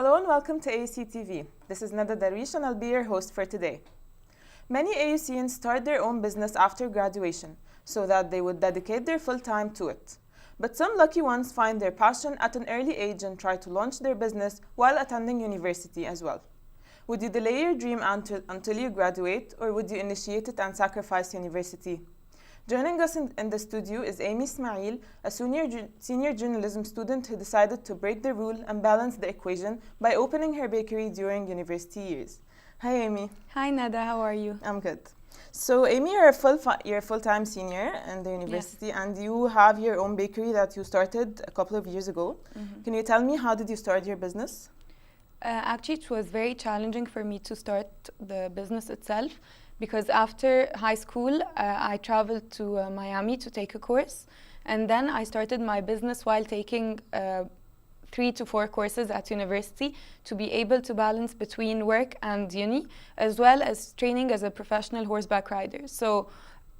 Hello and welcome to AUCTV. This is Nada Darwish and I'll be your host for today. Many AUCians start their own business after graduation so that they would dedicate their full time to it. But some lucky ones find their passion at an early age and try to launch their business while attending university as well. Would you delay your dream until you graduate, or would you initiate it and sacrifice university? Joining us in the studio is Amy Ismail, a senior journalism student who decided to break the rule and balance the equation by opening her bakery during university years. Hi, Amy. Hi, Nada. How are you? I'm good. So, Amy, you're a full-time senior in the university, yes. And you have your own bakery that you started a couple of years ago. Mm-hmm. Can you tell me, how did you start your business? Actually, it was very challenging for me to start the business itself, because after high school, I traveled to Miami to take a course, and then I started my business while taking 3 to 4 courses at university to be able to balance between work and uni, as well as training as a professional horseback rider. So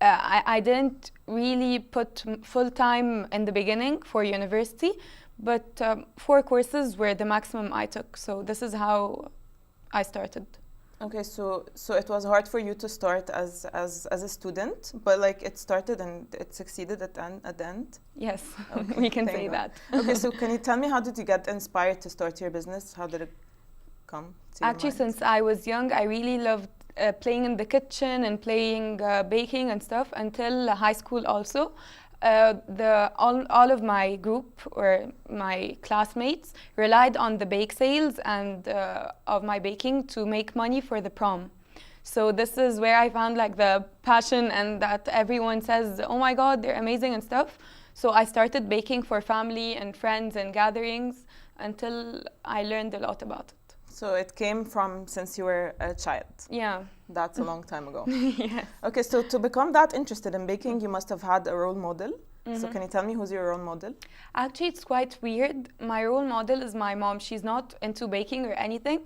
I didn't really put full time in the beginning for university, but 4 courses were the maximum I took. So this is how I started. Okay, so it was hard for you to start as a student, but like it started and it succeeded at the end? Yes, okay, we can say that. Okay, so can you tell me, how did you get inspired to start your business? How did it come to Actually, since I was young, I really loved playing in the kitchen and playing baking and stuff until high school also. All of my group or my classmates relied on the bake sales and of my baking to make money for the prom. So this is where I found like the passion, and that everyone says, oh my God, they're amazing and stuff. So I started baking for family and friends and gatherings until I learned a lot about it. So it came from since you were a child? Yeah. That's a long time ago. Yes. Okay, so to become that interested in baking, you must have had a role model. Mm-hmm. So can you tell me, who's your role model? Actually, it's quite weird. My role model is my mom. She's not into baking or anything,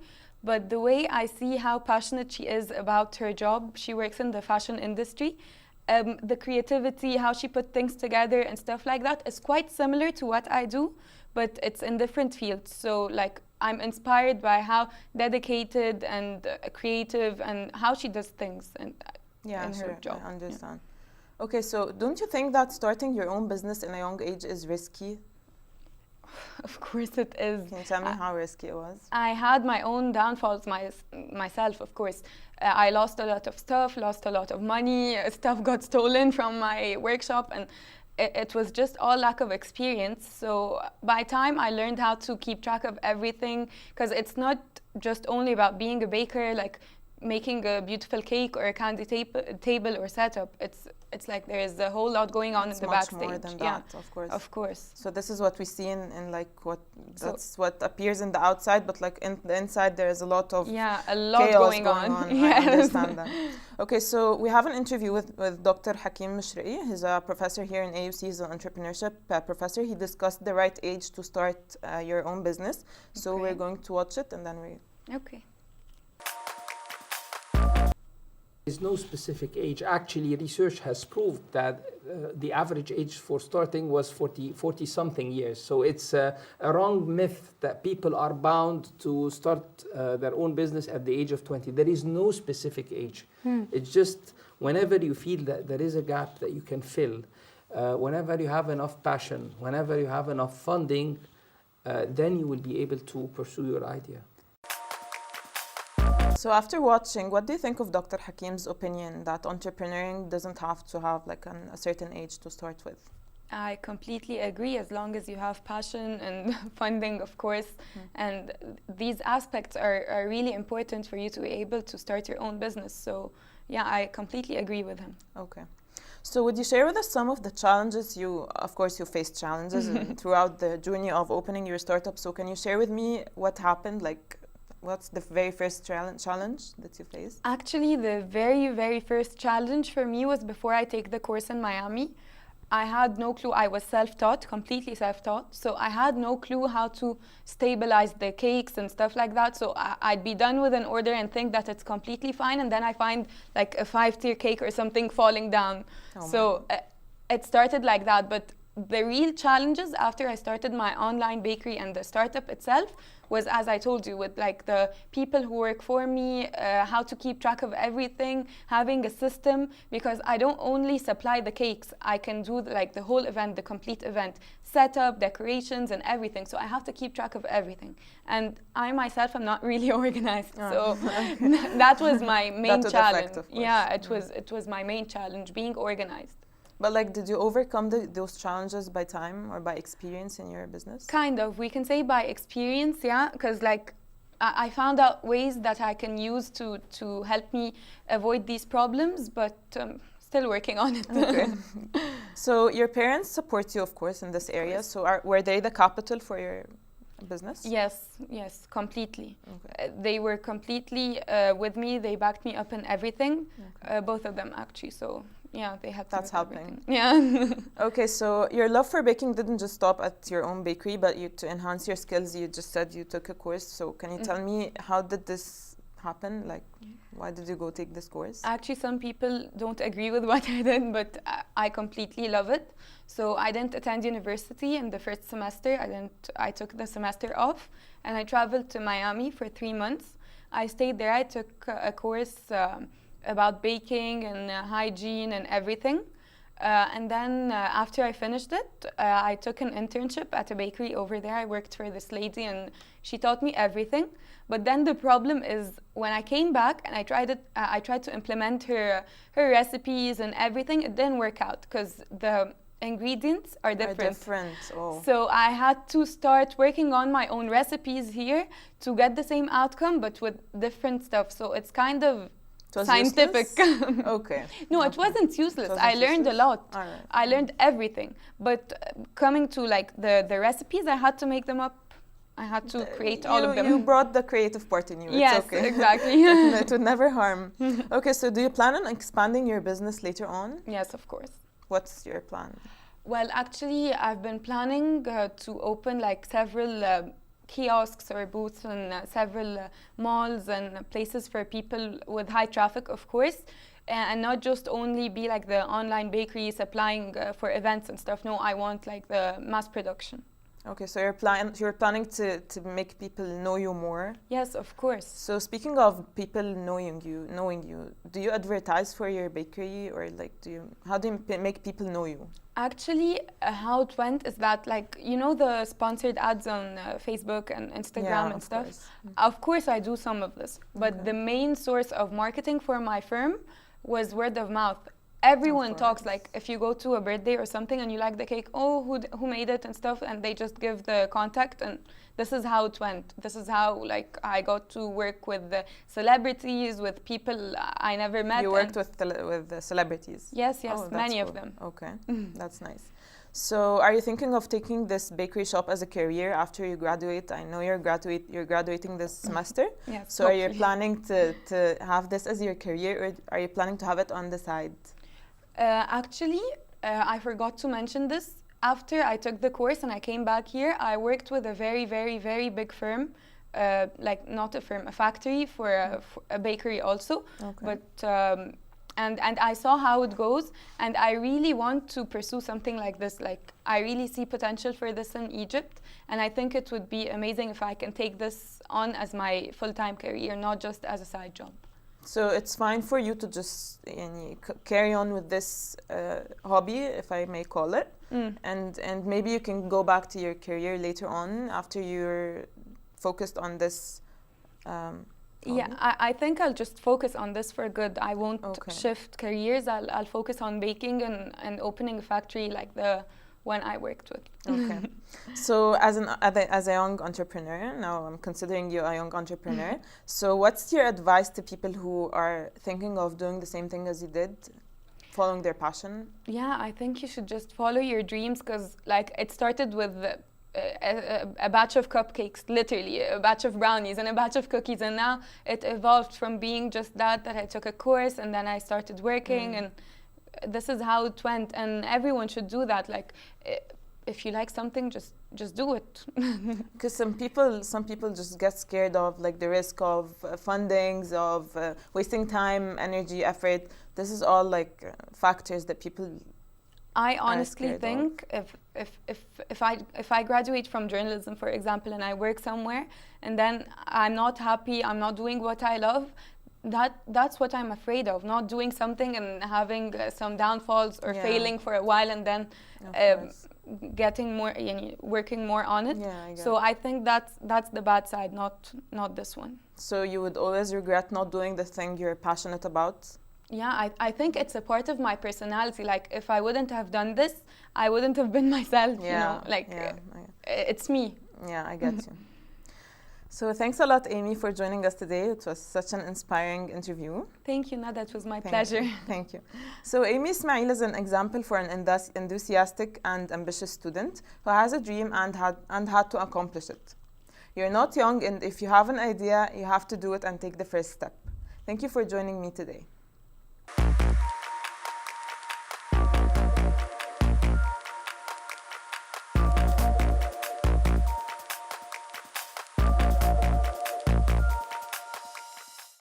but the way I see how passionate she is about her job, she works in the fashion industry, the creativity, how she put things together and stuff like that is quite similar to what I do, but it's in different fields. So like, I'm inspired by how dedicated and creative and how she does things in her job. I understand. Yeah. Okay, so don't you think that starting your own business in a young age is risky? Of course it is. Can you tell me how risky it was? I had my own downfalls myself, of course. I lost a lot of stuff, lost a lot of money, stuff got stolen from my workshop, and it was just all lack of experience. So by time I learned how to keep track of everything, because it's not just only about being a baker, like making a beautiful cake or a candy table or setup. It's like there is a whole lot going on in the backstage. Much more than that, of course. Of course. So this is what we see in like that's what appears in the outside, but like in the inside there is a lot of chaos going on. Yes. I understand that. Okay, so we have an interview with Dr. Hakim Mishri. He's a professor here in AUC. He's an entrepreneurship professor. He discussed the right age to start your own business. So we're going to watch it and then Okay. There is no specific age. Actually, research has proved that the average age for starting was 40-something years. So it's a wrong myth that people are bound to start their own business at the age of 20. There is no specific age. It's just whenever you feel that there is a gap that you can fill, whenever you have enough passion, whenever you have enough funding, then you will be able to pursue your idea. So after watching, what do you think of Dr. Hakim's opinion that entrepreneuring doesn't have to have like a certain age to start with? I completely agree, as long as you have passion and funding, of course. And these aspects are really important for you to be able to start your own business. So yeah, I completely agree with him. Okay. So would you share with us some of the challenges of course you faced challenges throughout the journey of opening your startup. So can you share with me what happened? Like, what's the very first challenge that you faced? Actually, the very, very first challenge for me was before I take the course in Miami. I had no clue. I was self-taught, completely self-taught. So I had no clue how to stabilize the cakes and stuff like that. So I'd be done with an order and think that it's completely fine. And then I find like a 5-tier cake or something falling down. It started like that. But the real challenges after I started my online bakery and the startup itself was, as I told you, with like the people who work for me, how to keep track of everything, having a system, because I don't only supply the cakes, I can do like the whole event, the complete event, setup, decorations and everything. So I have to keep track of everything. And I myself am not really organized. So that was my main challenge. Yeah, it was my main challenge, being organized. But like, did you overcome those challenges by time or by experience in your business? Kind of, we can say by experience, yeah, because like I found out ways that I can use to help me avoid these problems, but still working on it. Okay. So your parents support you, of course, in this area. So were they the capital for your business? Yes, completely. Okay. They were completely with me. They backed me up in everything, both of them actually. So yeah, they had. That's helping. Yeah. Okay, so your love for baking didn't just stop at your own bakery, but to enhance your skills, you just said you took a course. So can you tell me, how did this happen? Like, why did you go take this course? Actually, some people don't agree with what I did, but I completely love it. So I didn't attend university in the first semester. I took the semester off, and I traveled to Miami for 3 months. I stayed there. I took a course about baking and hygiene and everything. And then after I finished it, I took an internship at a bakery over there. I worked for this lady and she taught me everything. But then the problem is when I came back and I tried to implement her recipes and everything, it didn't work out because the ingredients are different. Oh. So I had to start working on my own recipes here to get the same outcome but with different stuff. So it's kind of scientific. Okay. No, it wasn't useless. I learned a lot. Right. I learned everything. But coming to like the recipes, I had to make them up. I had to create all of them. You brought the creative part in you. Yes, it's okay. exactly. It would never harm. Okay, so do you plan on expanding your business later on? Yes, of course. What's your plan? Well, actually, I've been planning to open like several kiosks or booths in several malls and places for people with high traffic, of course, and not just only be like the online bakery supplying for events and stuff. No, I want like the mass production. Okay, so you're planning to make people know you more? Yes, of course. So speaking of people knowing you, do you advertise for your bakery, or like how do you make people know you? Actually, how it went is that, like, you know, the sponsored ads on Facebook and Instagram and stuff. Of course, I do some of this, but the main source of marketing for my firm was word of mouth. Everyone talks, like, if you go to a birthday or something and you like the cake, oh, who made it and stuff, and they just give the contact, and this is how it went. This is how, like, I got to work with the celebrities, with people I never met. You worked with the celebrities? Yes, oh, many cool. of them. Okay, that's nice. So are you thinking of taking this bakery shop as a career after you graduate? I know you're graduating this semester. Yes, so hopefully. Are you planning to have this as your career, or are you planning to have it on the side? Actually, I forgot to mention this. After I took the course and I came back here, I worked with a very, very, very big firm, like not a firm, a factory for a bakery also. Okay. But and I saw how it goes, and I really want to pursue something like this. Like, I really see potential for this in Egypt, and I think it would be amazing if I can take this on as my full-time career, not just as a side job. So it's fine for you to just carry on with this hobby, if I may call it, and maybe you can go back to your career later on after you're focused on this hobby? Yeah, I think I'll just focus on this for good. I won't shift careers. I'll focus on baking and opening a factory like the one I worked with. Okay. So as a young entrepreneur, now I'm considering you a young entrepreneur. So what's your advice to people who are thinking of doing the same thing as you did, following their passion? Yeah, I think you should just follow your dreams, because like it started with a batch of cupcakes, literally a batch of brownies and a batch of cookies, and now it evolved from being just that I took a course and then I started working, and this is how it went. And everyone should do that. Like, if you like something, just do it. Because some people just get scared of like the risk of fundings, of wasting time, energy, effort. This is all like factors that people I honestly think if I graduate from journalism, for example, and I work somewhere, and then I'm not happy, I'm not doing what I love, that's what I'm afraid of, not doing something and having some downfalls or failing for a while, and then getting more, working more on it. So I think that's the bad side, not this one. So you would always regret not doing the thing you're passionate about? Yeah, I think it's a part of my personality. Like, if I wouldn't have done this, I wouldn't have been myself, you know? Like, it's me. Yeah, I get you. So thanks a lot, Amy, for joining us today. It was such an inspiring interview. Thank you, Nada. It was my pleasure. Thank you. So Amy Ismail is an example for an enthusiastic and ambitious student who has a dream and had to accomplish it. You're not young, and if you have an idea, you have to do it and take the first step. Thank you for joining me today.